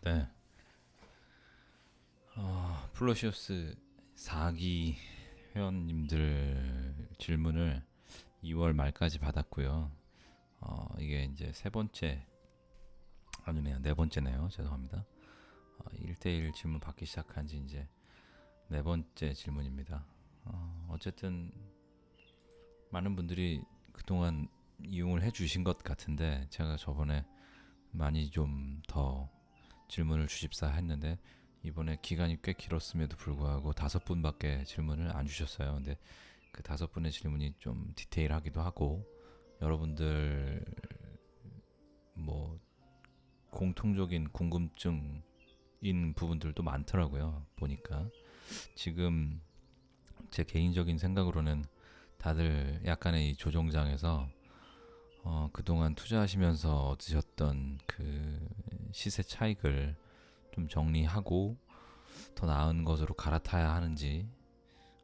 네. 플로시오스 4기 회원님들 질문을 2월 말까지 받았고요. 이게 이제 세 번째, 아니네요. 네 번째네요. 죄송합니다. 1대1 질문 받기 시작한 지 이제 네 번째 질문입니다. 어쨌든 많은 분들이 그동안 이용을 해 주신 것 같은데, 제가 저번에 많이 좀 더 질문을 주십사 했는데, 이번에 기간이 꽤 길었음에도 불구하고 5분밖에 질문을 안 주셨어요. 근데 그 5분의 질문이 좀 디테일하기도 하고, 여러분들 뭐 공통적인 궁금증인 부분들도 많더라고요. 보니까 지금 제 개인적인 생각으로는 다들 약간의 이 조정장에서 그동안 투자하시면서 얻으셨던 그 시세 차익을 좀 정리하고 더 나은 것으로 갈아타야 하는지,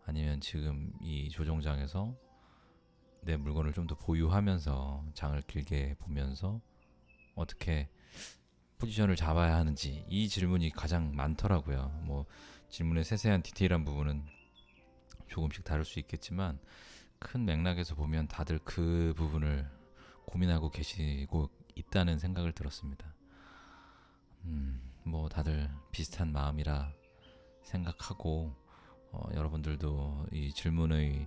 아니면 지금 이 조정장에서 내 물건을 좀 더 보유하면서 장을 길게 보면서 어떻게 포지션을 잡아야 하는지, 이 질문이 가장 많더라고요. 뭐 질문의 세세한 디테일한 부분은 조금씩 다를 수 있겠지만, 큰 맥락에서 보면 다들 그 부분을 고민하고 계시고 있다는 생각을 들었습니다. 뭐 다들 비슷한 마음이라 생각하고, 여러분들도 이 질문의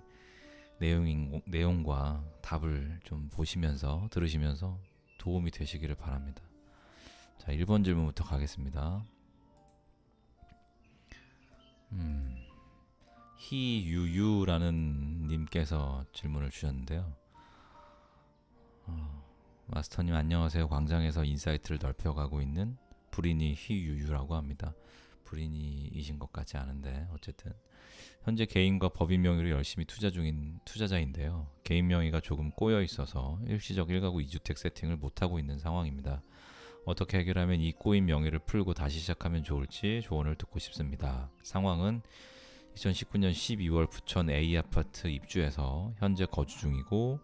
내용과 답을 좀 보시면서 들으시면서 도움이 되시기를 바랍니다. 자, 1번 질문부터 가겠습니다. 희유유라는 님께서 질문을 주셨는데요. 마스터님 안녕하세요. 광장에서 인사이트를 넓혀가고 있는 브리니 희유유라고 합니다. 브리니이신 것 같지 않은데 어쨌든 현재 개인과 법인 명의로 열심히 투자 중인 투자자인데요. 개인 명의가 조금 꼬여 있어서 일시적 1가구 2주택 세팅을 못하고 있는 상황입니다. 어떻게 해결하면 이 꼬인 명의를 풀고 다시 시작하면 좋을지 조언을 듣고 싶습니다. 상황은 2019년 12월 부천 A 아파트 입주해서 현재 거주 중이고,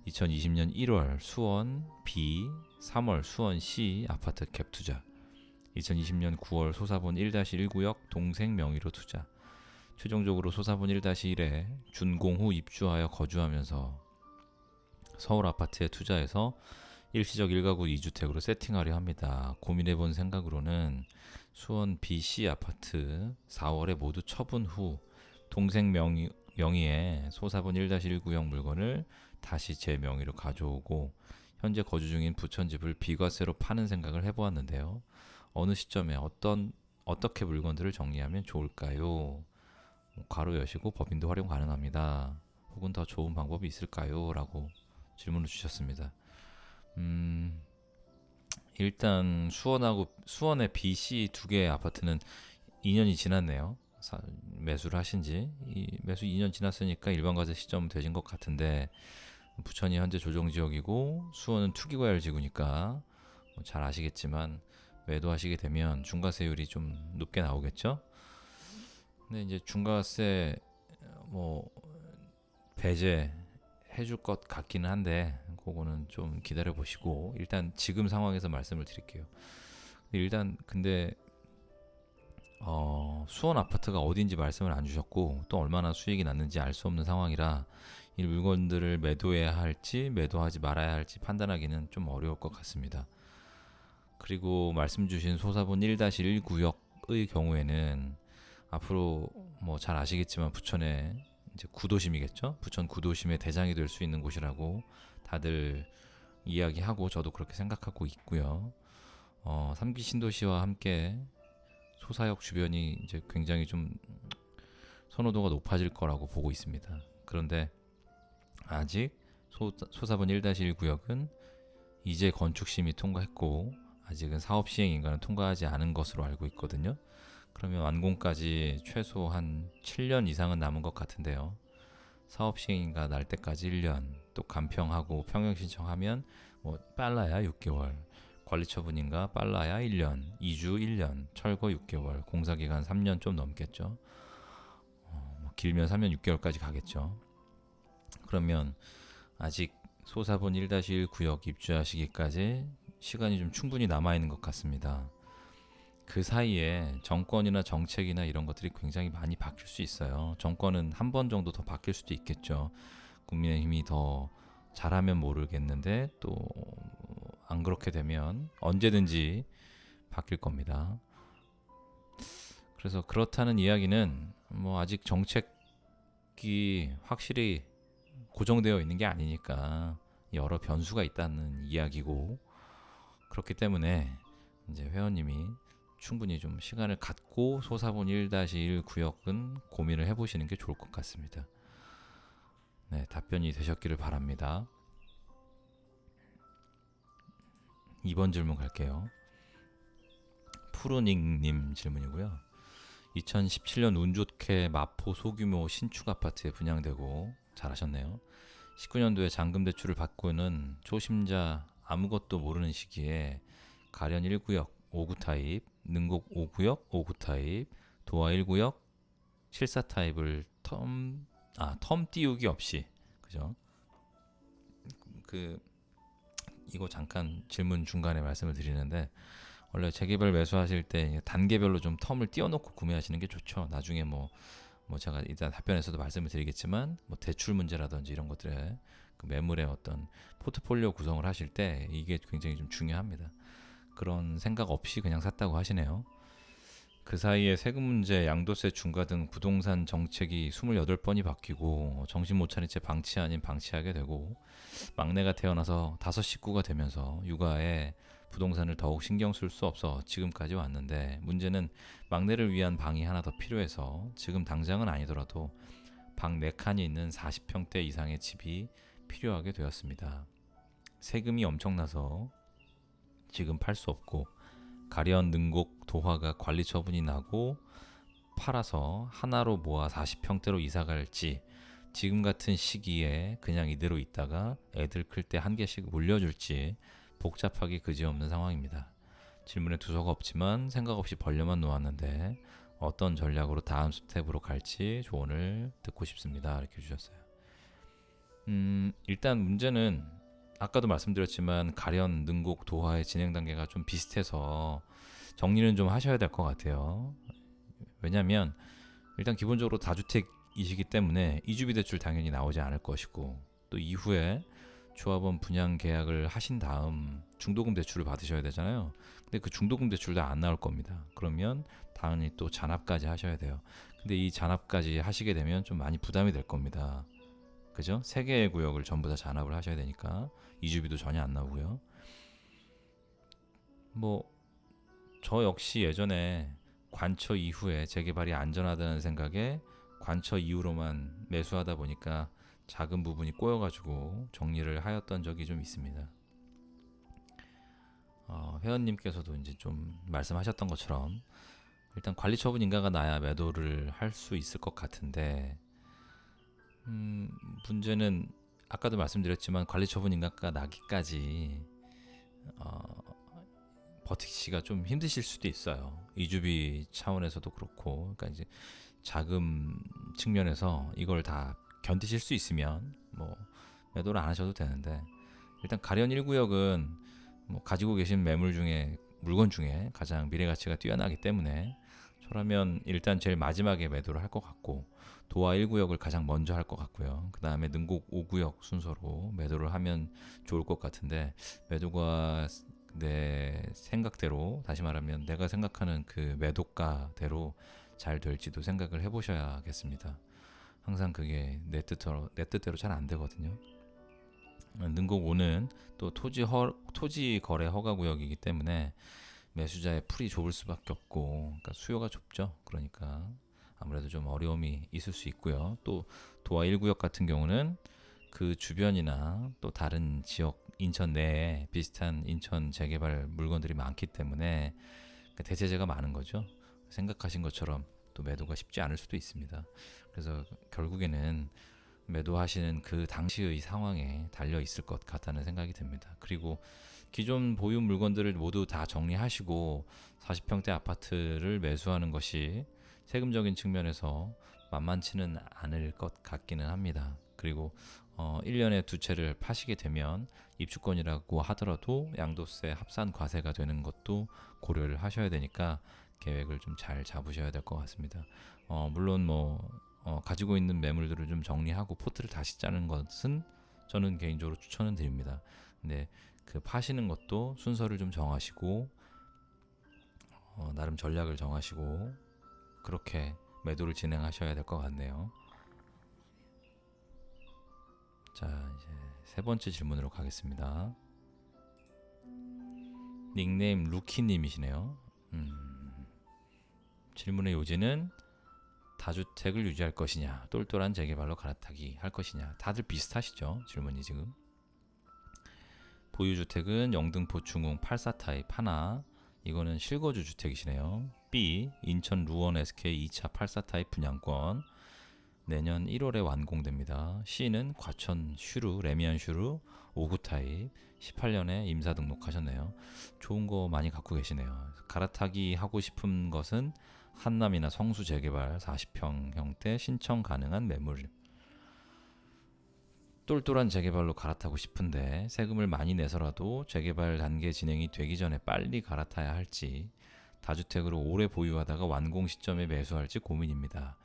2020년 1월 수원 B, 3월 수원 C 아파트 갭 투자, 2020년 9월 소사본 1-1구역 동생 명의로 투자, 최종적으로 소사본 1-1에 준공 후 입주하여 거주하면서 서울 아파트에 투자해서 일시적 1가구 2주택으로 세팅하려 합니다. 고민해본 생각으로는 수원 BC 아파트 4월에 모두 처분 후 동생 명의의 소사본 1-1구역 물건을 다시 제 명의로 가져오고 현재 거주 중인 부천집을 비과세로 파는 생각을 해보았는데요. 어느 시점에 어떻게 물건들을 정리하면 좋을까요? 괄호 여시고 법인도 활용 가능합니다. 혹은 더 좋은 방법이 있을까요? 라고 질문을 주셨습니다. 일단 수원의 B, C 두 개의 아파트는 2년이 지났네요. 매수를 하신지 매수 2년 지났으니까 일반과세 시점 되신 것 같은데, 부천이 현재 조정지역이고 수원은 투기과열 지구니까 뭐잘 아시겠지만 매도하시게 되면 중과세율이 좀 높게 나오겠죠. 근데 이제 중과세 뭐 배제 해줄 것 같기는 한데, 그거는 좀 기다려 보시고 일단 지금 상황에서 말씀을 드릴게요. 일단 근데 수원 아파트가 어디인지 말씀을 안 주셨고, 또 얼마나 수익이 났는지 알 수 없는 상황이라 이 물건들을 매도해야 할지 매도하지 말아야 할지 판단하기는 좀 어려울 것 같습니다. 그리고 말씀 주신 소사본 1-1구역의 경우에는 앞으로 뭐 잘 아시겠지만 부천에 이제 구도심이겠죠? 부천 구도심의 대장이 될 수 있는 곳이라고 다들 이야기하고 저도 그렇게 생각하고 있고요. 3기 신도시와 함께 소사역 주변이 이제 굉장히 좀 선호도가 높아질 거라고 보고 있습니다. 그런데 아직 소사본 1-1구역은 이제 건축심의 통과했고 아직은 사업 시행 인가는 통과하지 않은 것으로 알고 있거든요. 그러면 완공까지 최소 한 7년 이상은 남은 것 같은데요. 사업 시행인가 날 때까지 1년, 또 간평하고 평형 신청하면 뭐 빨라야 6개월, 관리 처분인가 빨라야 1년, 2주 1년, 철거 6개월, 공사 기간 3년 좀 넘겠죠. 뭐 길면 3년 6개월까지 가겠죠. 그러면 아직 소사본 1-1 구역 입주하시기까지 시간이 좀 충분히 남아 있는 것 같습니다. 그 사이에 정권이나 정책이나 이런 것들이 굉장히 많이 바뀔 수 있어요. 정권은 한 번 정도 더 바뀔 수도 있겠죠. 국민의힘이 더 잘하면 모르겠는데 또 안 그렇게 되면 언제든지 바뀔 겁니다. 그래서 그렇다는 이야기는 뭐 아직 정책이 확실히 고정되어 있는 게 아니니까 여러 변수가 있다는 이야기고, 그렇기 때문에 이제 회원님이 충분히 좀 시간을 갖고 소사본 1-1 구역은 고민을 해보시는 게 좋을 것 같습니다. 네, 답변이 되셨기를 바랍니다. 2번 질문 갈게요. 푸르닝님 질문이고요. 2017년 운 좋게 마포 소규모 신축 아파트에 분양되고, 잘하셨네요. 19년도에 잔금 대출을 받고는 초심자 아무것도 모르는 시기에 가련 1구역 5구 타입, 능곡 5구역 5구 타입, 도화 1구역 74 타입을 텀 띄우기 없이, 그죠? 이거 잠깐 질문 중간에 말씀을 드리는데, 원래 재개발 매수하실 때 단계별로 좀 텀을 띄워놓고 구매하시는 게 좋죠. 나중에 뭐 제가 일단 답변에서도 말씀을 드리겠지만 뭐 대출 문제라든지 이런 것들에 그 매물의 어떤 포트폴리오 구성을 하실 때 이게 굉장히 좀 중요합니다. 그런 생각 없이 그냥 샀다고 하시네요. 그 사이에 세금 문제, 양도세 중과 등 부동산 정책이 28번이 바뀌고 정신 못 차린 채 방치 아닌 방치하게 되고, 막내가 태어나서 5 식구가 되면서 육아에 부동산을 더욱 신경 쓸 수 없어 지금까지 왔는데, 문제는 막내를 위한 방이 하나 더 필요해서 지금 당장은 아니더라도 방 4칸이 있는 40평대 이상의 집이 필요하게 되었습니다. 세금이 엄청나서 지금 팔 수 없고, 가련, 능곡, 도화가 관리 처분이 나고 팔아서 하나로 모아 40평대로 이사 갈지, 지금 같은 시기에 그냥 이대로 있다가 애들 클 때 한 개씩 물려줄지 복잡하기 그지없는 상황입니다. 질문에 두서가 없지만 생각 없이 벌려만 놓았는데 어떤 전략으로 다음 스텝으로 갈지 조언을 듣고 싶습니다. 이렇게 주셨어요. 일단 문제는 아까도 말씀드렸지만 가련, 능곡, 도화의 진행 단계가 좀 비슷해서 정리는 좀 하셔야 될 것 같아요. 왜냐하면 일단 기본적으로 다주택이시기 때문에 이주비 대출 당연히 나오지 않을 것이고, 또 이후에 조합원 분양 계약을 하신 다음 중도금 대출을 받으셔야 되잖아요. 근데 그 중도금 대출도 안 나올 겁니다. 그러면 당연히 또 잔압까지 하셔야 돼요. 근데 이 잔압까지 하시게 되면 좀 많이 부담이 될 겁니다. 그죠? 3개의 구역을 전부 다 잔압을 하셔야 되니까 이주비도 전혀 안 나오고요. 뭐 저 역시 예전에 관처 이후에 재개발이 안전하다는 생각에 관처 이후로만 매수하다 보니까 작은 부분이 꼬여가지고 정리를 하였던 적이 좀 있습니다. 회원님께서도 이제 좀 말씀하셨던 것처럼 일단 관리 처분 인가가 나야 매도를 할 수 있을 것 같은데, 문제는 아까도 말씀드렸지만 관리 처분 인가가 나기까지 버티기가 좀 힘드실 수도 있어요. 이주비 차원에서도 그렇고, 그러니까 이제 자금 측면에서 이걸 다 견디실 수 있으면 뭐 매도를 안 하셔도 되는데, 일단 가련 1구역은 뭐 가지고 계신 매물 중에 물건 중에 가장 미래 가치가 뛰어나기 때문에 저라면 일단 제일 마지막에 매도를 할 것 같고, 도화 1구역을 가장 먼저 할 것 같고요. 그 다음에 능곡 5구역 순서로 매도를 하면 좋을 것 같은데, 매도가 내 생각대로, 다시 말하면 내가 생각하는 그 매도가대로 잘 될지도 생각을 해보셔야겠습니다. 항상 그게 내 뜻대로 잘 안 되거든요. 능곡 5는 또 토지 거래 허가 구역이기 때문에 매수자의 풀이 좁을 수밖에 없고, 그러니까 수요가 좁죠. 그러니까 아무래도 좀 어려움이 있을 수 있고요. 또 도화 1구역 같은 경우는 그 주변이나 또 다른 지역, 인천 내에 비슷한 인천 재개발 물건들이 많기 때문에 대체재가 많은 거죠. 생각하신 것처럼 또 매도가 쉽지 않을 수도 있습니다. 그래서 결국에는 매도하시는 그 당시의 상황에 달려 있을 것 같다는 생각이 듭니다. 그리고 기존 보유 물건들을 모두 다 정리하시고 40평대 아파트를 매수하는 것이 세금적인 측면에서 만만치는 않을 것 같기는 합니다. 그리고 1년에 두 채를 파시게 되면 입주권이라고 하더라도 양도세 합산 과세가 되는 것도 고려를 하셔야 되니까 계획을 좀 잘 잡으셔야 될 것 같습니다. 물론 가지고 있는 매물들을 좀 정리하고 포트를 다시 짜는 것은 저는 개인적으로 추천은 드립니다. 근데 그 파시는 것도 순서를 좀 정하시고 나름 전략을 정하시고 그렇게 매도를 진행하셔야 될 것 같네요. 자, 이제 세 번째 질문으로 가겠습니다. 닉네임 루키님이시네요. 질문의 요지는 다주택을 유지할 것이냐, 똘똘한 재개발로 갈아타기 할 것이냐. 다들 비슷하시죠? 질문이 지금. 보유주택은 영등포 중흥 84 타입 하나. 이거는 실거주 주택이시네요. B. 인천 루원 SK 2차 84 타입 분양권. 내년 1월에 완공됩니다. C는 과천 슈루 레미안 슈루 59 타입 18년에 임사 등록하셨네요. 좋은 거 많이 갖고 계시네요. 갈아타기 하고 싶은 것은 한남이나 성수 재개발 40평 형태 신청 가능한 매물. 똘똘한 재개발로 갈아타고 싶은데 세금을 많이 내서라도 재개발 단계 진행이 되기 전에 빨리 갈아타야 할지, 다주택으로 오래 보유하다가 완공 시점에 매수할지 고민입니다.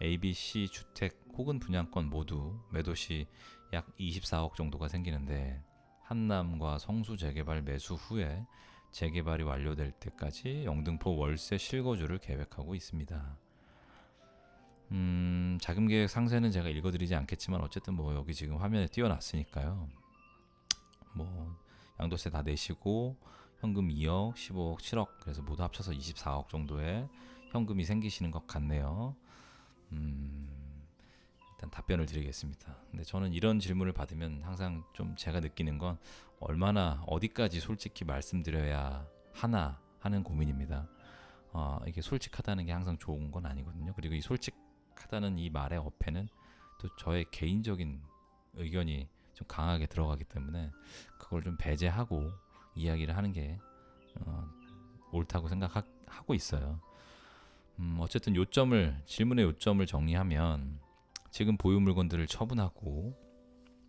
A, B, C 주택 혹은 분양권 모두 매도시 약 24억 정도가 생기는데 한남과 성수 재개발 매수 후에 재개발이 완료될 때까지 영등포 월세 실거주를 계획하고 있습니다. 자금 계획 상세는 제가 읽어드리지 않겠지만 어쨌든 여기 지금 화면에 띄워놨으니까요. 양도세 다 내시고 현금 2억, 15억, 7억 그래서 모두 합쳐서 24억 정도의 현금이 생기시는 것 같네요. 일단 답변을 드리겠습니다. 근데 저는 이런 질문을 받으면 항상 좀 제가 느끼는 건 얼마나 어디까지 솔직히 말씀드려야 하나 하는 고민입니다. 이게 솔직하다는 게 항상 좋은 건 아니거든요. 그리고 이 솔직하다는 이 말의 어폐는 또 저의 개인적인 의견이 좀 강하게 들어가기 때문에 그걸 좀 배제하고 이야기를 하는 게 옳다고 생각하고 있어요. 어쨌든 질문의 요점을 정리하면 지금 보유 물건들을 처분하고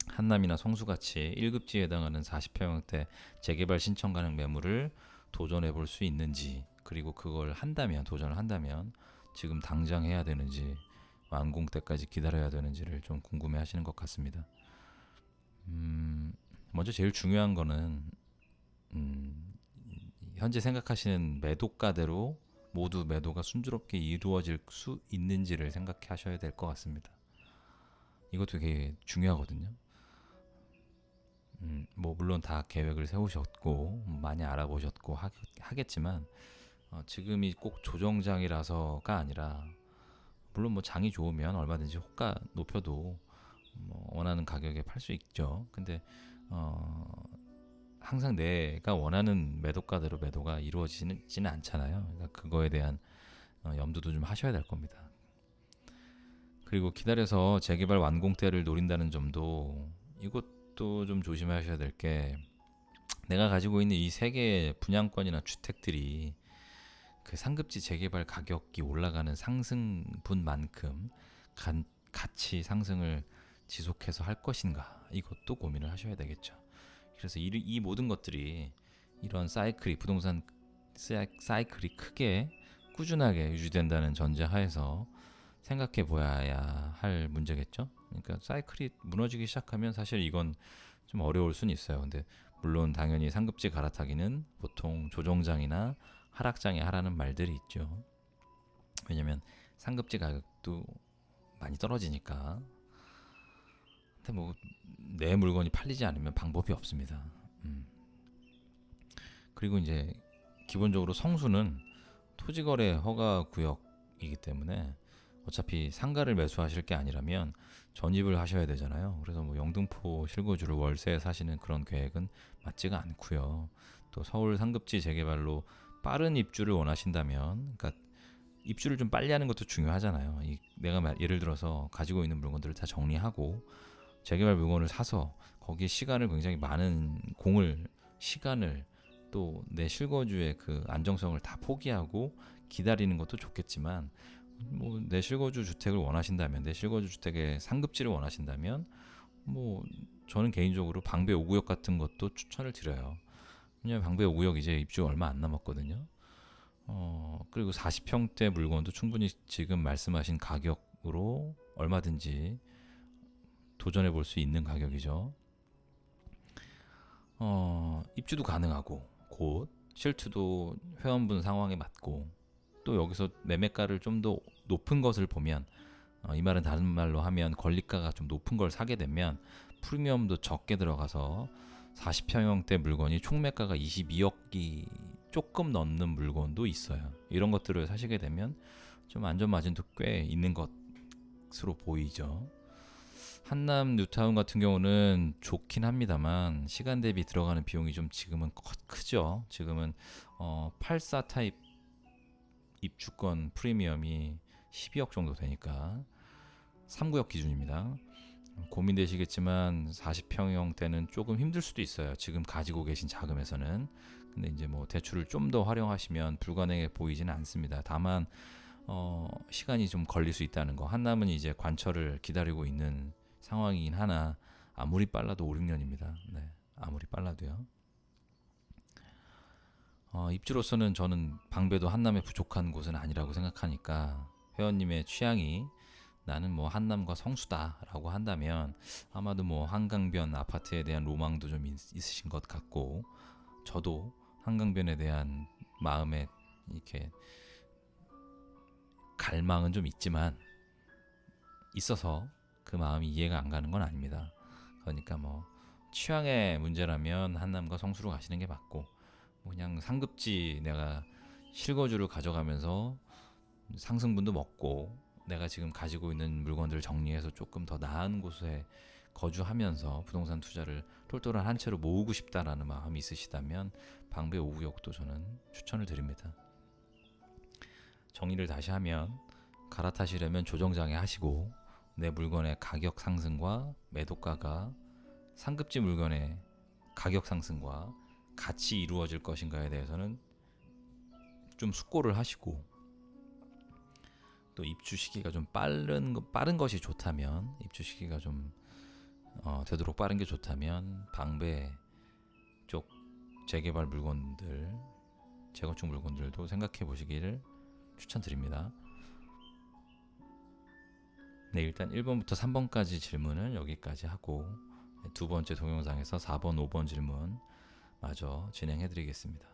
한남이나 성수같이 1급지에 해당하는 40평 형태 재개발 신청 가능 매물을 도전해 볼 수 있는지, 그리고 그걸 도전을 한다면 지금 당장 해야 되는지 완공 때까지 기다려야 되는지를 좀 궁금해 하시는 것 같습니다. 먼저 제일 중요한 거는 현재 생각하시는 매도가대로 모두 매도가 순조롭게 이루어질 수 있는지를 생각해 하셔야 될 것 같습니다. 이것도 되게 중요하거든요. 물론 다 계획을 세우셨고 많이 알아보셨고 하겠지만 지금이 꼭 조정장이라서가 아니라, 물론 장이 좋으면 얼마든지 호가 높여도 원하는 가격에 팔 수 있죠. 근데 항상 내가 원하는 매도가대로 매도가 이루어지지는 않잖아요. 그러니까 그거에 대한 염두도 좀 하셔야 될 겁니다. 그리고 기다려서 재개발 완공 때를 노린다는 점도, 이것도 좀 조심하셔야 될 게, 내가 가지고 있는 이 세 개의 분양권이나 주택들이 그 상급지 재개발 가격이 올라가는 상승분만큼 같이 상승을 지속해서 할 것인가, 이것도 고민을 하셔야 되겠죠. 그래서 이 모든 것들이 이런 부동산 사이클이 크게 꾸준하게 유지된다는 전제하에서 생각해 보아야 할 문제겠죠. 그러니까 사이클이 무너지기 시작하면 사실 이건 좀 어려울 수는 있어요. 근데 물론 당연히 상급지 갈아타기는 보통 조정장이나 하락장에 하라는 말들이 있죠. 왜냐면 상급지 가격도 많이 떨어지니까. 근데 내 물건이 팔리지 않으면 방법이 없습니다. 그리고 이제 기본적으로 성수는 토지거래 허가 구역이기 때문에 어차피 상가를 매수하실 게 아니라면 전입을 하셔야 되잖아요. 그래서 영등포 실거주를 월세에 사시는 그런 계획은 맞지가 않고요. 또 서울 상급지 재개발로 빠른 입주를 원하신다면, 그러니까 입주를 좀 빨리 하는 것도 중요하잖아요. 내가 예를 들어서 가지고 있는 물건들을 다 정리하고 재개발 물건을 사서 거기에 시간을 굉장히 많은 시간을 또 내 실거주의 그 안정성을 다 포기하고 기다리는 것도 좋겠지만, 뭐 내실거주 주택을 원하신다면, 내실거주 주택의 상급지를 원하신다면, 뭐 저는 개인적으로 방배 5구역 같은 것도 추천을 드려요. 왜냐면 방배 5구역 이제 입주 얼마 안 남았거든요. 그리고 40평대 물건도 충분히 지금 말씀하신 가격으로 얼마든지 도전해 볼 수 있는 가격이죠. 입주도 가능하고 곧 실투도 회원분 상황에 맞고, 또 여기서 매매가를 좀 더 높은 것을 보면, 이 말은 다른 말로 하면 권리가가 좀 높은 걸 사게 되면 프리미엄도 적게 들어가서 40평형대 물건이 총매가가 22억이 조금 넘는 물건도 있어요. 이런 것들을 사시게 되면 좀 안전 마진도 꽤 있는 것으로 보이죠. 한남 뉴타운 같은 경우는 좋긴 합니다만 시간 대비 들어가는 비용이 좀 지금은 크죠. 지금은 84 타입 입주권 프리미엄이 12억 정도 되니까 3구역 기준입니다. 고민되시겠지만 40평형대는 조금 힘들 수도 있어요. 지금 가지고 계신 자금에서는. 근데 이제 뭐 대출을 좀 더 활용하시면 불가능해 보이지는 않습니다. 다만 시간이 좀 걸릴 수 있다는 거. 한남은 이제 관철을 기다리고 있는 상황이긴 하나 아무리 빨라도 5, 6년입니다. 네, 아무리 빨라도요. 입주로서는 저는 방배도 한남에 부족한 곳은 아니라고 생각하니까, 회원님의 취향이 나는 뭐 한남과 성수다라고 한다면 아마도 뭐 한강변 아파트에 대한 로망도 좀 있으신 것 같고, 저도 한강변에 대한 마음에 이렇게 갈망은 좀 있지만 있어서 그 마음이 이해가 안 가는 건 아닙니다. 그러니까 뭐 취향의 문제라면 한남과 성수로 가시는 게 맞고, 뭐 그냥 상급지 내가 실거주를 가져가면서 상승분도 먹고 내가 지금 가지고 있는 물건들을 정리해서 조금 더 나은 곳에 거주하면서 부동산 투자를 똘똘한 한 채로 모으고 싶다라는 마음이 있으시다면 방배 5구역도 저는 추천을 드립니다. 정리를 다시 하면, 갈아타시려면 조정장애 하시고 내 물건의 가격 상승과 매도가가 상급지 물건의 가격 상승과 같이 이루어질 것인가에 대해서는 좀 숙고를 하시고, 또 입주 시기가 좀 빠른 것이 좋다면, 입주 시기가 좀 되도록 빠른 게 좋다면 방배 쪽 재개발 물건들, 재건축 물건들도 생각해 보시기를 추천드립니다. 네, 일단 1번부터 3번까지 질문을 여기까지 하고 두 번째 동영상에서 4번, 5번 질문 마저 진행해 드리겠습니다.